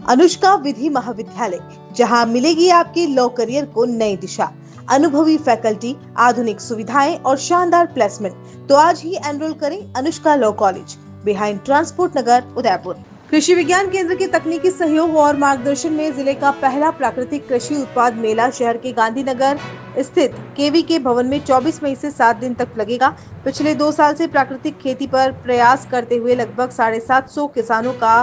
अनुष्का विधि महाविद्यालय, जहां मिलेगी आपके लॉ करियर को नई दिशा, अनुभवी फैकल्टी, आधुनिक सुविधाएं और शानदार प्लेसमेंट। तो आज ही एनरोल करें Anushka law college, behind transport Nagar, Udaipur. Krishi Vigyan केंद्र के तकनीकी सहयोग और मार्गदर्शन में जिले का पहला प्राकृतिक कृषि उत्पाद मेला शहर के गांधीनगर स्थित केवीके भवन में 24 मई से 7 दिन तक लगेगा। पिछले 2 साल से प्राकृतिक खेती पर प्रयास करते हुए लगभग 750 किसानों का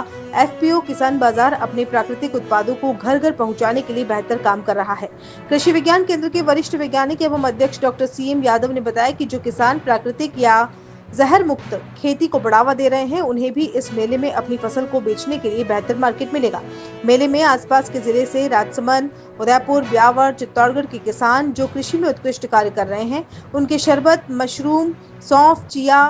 एफपीओ किसान बाजार अपने प्राकृतिक उत्पादों को घर घर पहुंचाने के लिए बेहतर काम कर रहा है। कृषि विज्ञान केंद्र के वरिष्ठ वैज्ञानिक एवं अध्यक्ष डॉक्टर सीएम यादव ने बताया कि जो किसान प्राकृतिक या जहर मुक्त खेती को बढ़ावा दे रहे हैं, उन्हें भी इस मेले में अपनी फसल को बेचने के लिए बेहतर मार्केट मिलेगा। मेले में आसपास के जिले से राजसमंद, उदयपुर, ब्यावर, चित्तौड़गढ़ के किसान जो कृषि में उत्कृष्ट कार्य कर रहे हैं, उनके शरबत, मशरूम, सौंफ, चिया,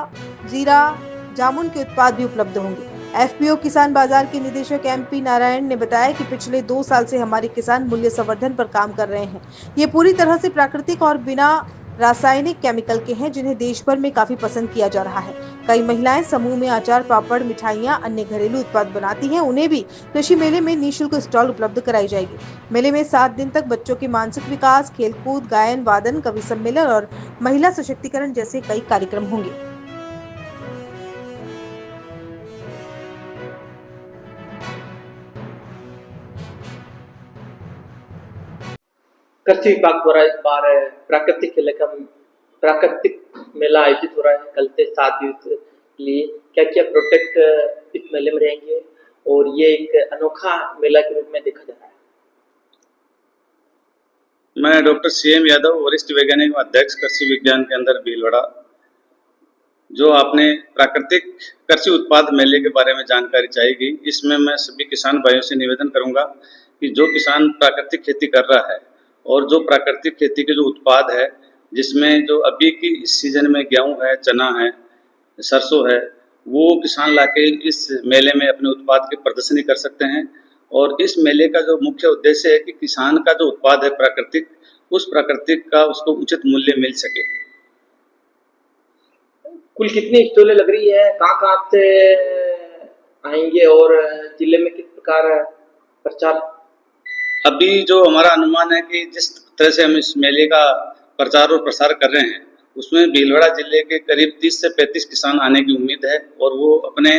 जीरा, जामुन के उत्पाद भी उपलब्ध होंगे। एफपीओ किसान बाजार के निदेशक एमपी नारायण ने बताया कि पिछले 2 साल से हमारे किसान मूल्य संवर्धन पर काम कर रहे हैं। ये पूरी तरह से प्राकृतिक और बिना रासायनिक केमिकल के हैं, जिन्हें देश भर में काफी पसंद किया जा रहा है। कई महिलाएं समूह में अचार, पापड़, मिठाइयां, अन्य घरेलू उत्पाद बनाती हैं। उन्हें भी कृषि मेले में निःशुल्क स्टॉल उपलब्ध कराई जाएगी। मेले में 7 दिन तक बच्चों के मानसिक विकास, खेलकूद, गायन, वादन, कवि सम्मेलन और महिला सशक्तिकरण जैसे कई कार्यक्रम होंगे। कृषि विभाग द्वारा इस बार प्राकृतिक मेला आयोजित हो रहा है। कल से 7 दिवस के लिए क्या क्या प्रोडक्ट इस मेले में रहेंगे और ये एक अनोखा मेला के रूप में देखा जा रहा है। मैं डॉक्टर सीएम यादव, वरिष्ठ वैज्ञानिक अध्यक्ष कृषि विज्ञान केंद्र भीलवाड़ा। जो आपने प्राकृतिक कृषि उत्पाद मेले के बारे में जानकारी चाहिए, इसमें मैं सभी किसान भाइयों से निवेदन करूंगा कि जो किसान प्राकृतिक खेती कर रहा है और जो प्राकृतिक खेती के जो उत्पाद है, जिसमें जो अभी की इस सीजन में गेहूं है, चना है, सरसों है, वो किसान लाके इस मेले में अपने उत्पाद की प्रदर्शनी कर सकते हैं। और इस मेले का जो मुख्य उद्देश्य है कि किसान का जो उत्पाद है प्राकृतिक, उस प्राकृतिक का उसको उचित मूल्य मिल सके। कुल कितनी स्टॉलें लग रही है, कहाँ से आएंगे और जिले में किस प्रकार प्रचार? अभी जो हमारा अनुमान है कि जिस तरह से हम इस मेले का प्रचार और प्रसार कर रहे हैं, उसमें भीलवाड़ा जिले के करीब 30 से 35 किसान आने की उम्मीद है और वो अपने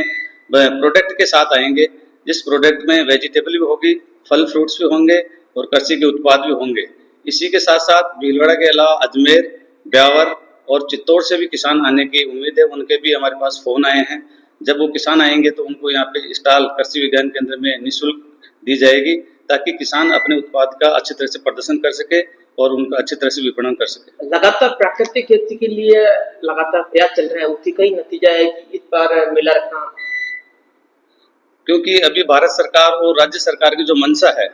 प्रोडक्ट के साथ आएंगे, जिस प्रोडक्ट में वेजिटेबल भी होगी, फल फ्रूट्स भी होंगे और कृषि के उत्पाद भी होंगे। इसी के साथ साथ भीलवाड़ा के अलावा अजमेर, ब्यावर और चित्तौड़ से भी किसान आने की उम्मीद है। उनके भी हमारे पास फ़ोन आए हैं। जब वो किसान आएंगे तो उनको यहाँ पे स्टॉल कृषि विज्ञान केंद्र में निःशुल्क दी जाएगी, ताकि किसान अपने उत्पाद का अच्छी तरह से प्रदर्शन कर सके और उनका अच्छी तरह से विपणन कर सके। लगातार प्राकृतिक खेती के लिए लगातार प्रयास चल रहे हैं, उसी का ही नतीजा है कि इस बार मेला रखना। क्योंकि अभी भारत सरकार और राज्य सरकार की जो मंशा है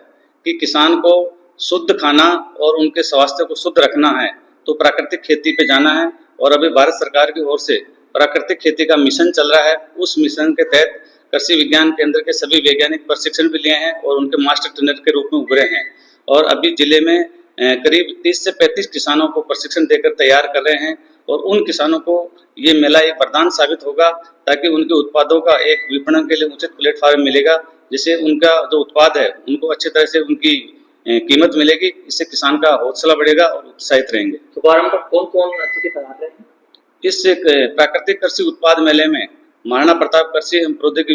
कि किसान को शुद्ध खाना और उनके स्वास्थ्य को शुद्ध रखना है, तो प्राकृतिक खेती पे जाना है। और अभी भारत सरकार की ओर से प्राकृतिक खेती का मिशन चल रहा है। उस मिशन के तहत कृषि विज्ञान केंद्र के सभी वैज्ञानिक प्रशिक्षण भी लिए हैं और उनके मास्टर ट्रेनर के रूप में उभरे हैं। और अभी जिले में करीब 30 से 35 किसानों को प्रशिक्षण देकर तैयार कर रहे हैं। और उन किसानों को ये मेला एक वरदान साबित होगा, ताकि उनके उत्पादों का एक विपणन के लिए उचित प्लेटफॉर्म मिलेगा, जिससे उनका जो उत्पाद है उनको अच्छी तरह से उनकी कीमत मिलेगी। इससे किसान का हौसला बढ़ेगा और उत्साहित रहेंगे। शुभारंभ पर कौन अतिथि पधार रहे हैं? इस प्राकृतिक कृषि उत्पाद मेले में महाराणा प्रताप कृषि एवं प्रौद्योगिकी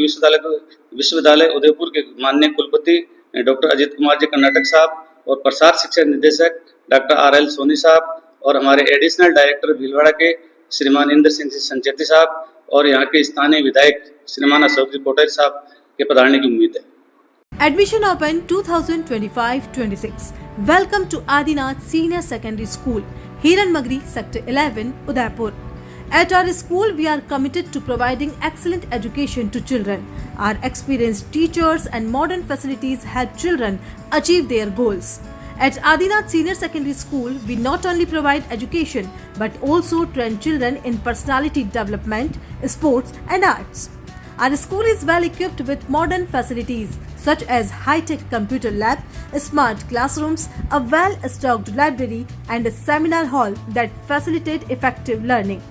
विश्वविद्यालय उदयपुर के माननीय कुलपति डॉक्टर अजीत कुमार जी कर्नाटक साहब और प्रसार शिक्षा निदेशक डॉक्टर RL सोनी साहब और हमारे एडिशनल डायरेक्टर भीलवाड़ा के श्रीमान इंद्र सिंह संचेती साहब और यहाँ के स्थानीय विधायक श्रीमान अशोक जी कोटेर साहब के पधारने की उम्मीद है। Admission open 2025-26. Welcome to Adinath Senior Secondary School, Hiranmagri, Sector 11, Udaipur. At our school, we are committed to providing excellent education to children. Our experienced teachers and modern facilities help children achieve their goals. At Adinath Senior Secondary School, we not only provide education but also train children in personality development, sports and arts. Our school is well equipped with modern facilities such as high-tech computer lab, smart classrooms, a well-stocked library and a seminar hall that facilitate effective learning.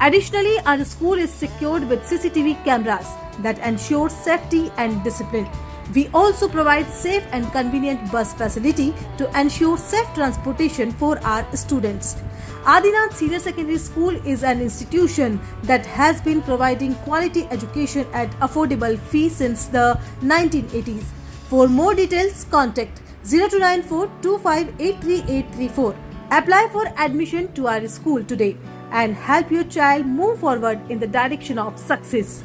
Additionally, our school is secured with CCTV cameras that ensure safety and discipline. We also provide safe and convenient bus facility to ensure safe transportation for our students. Adinath Senior Secondary School is an institution that has been providing quality education at affordable fees since the 1980s. For more details, contact 0294 2583834. Apply for admission to our school today and help your child move forward in the direction of success.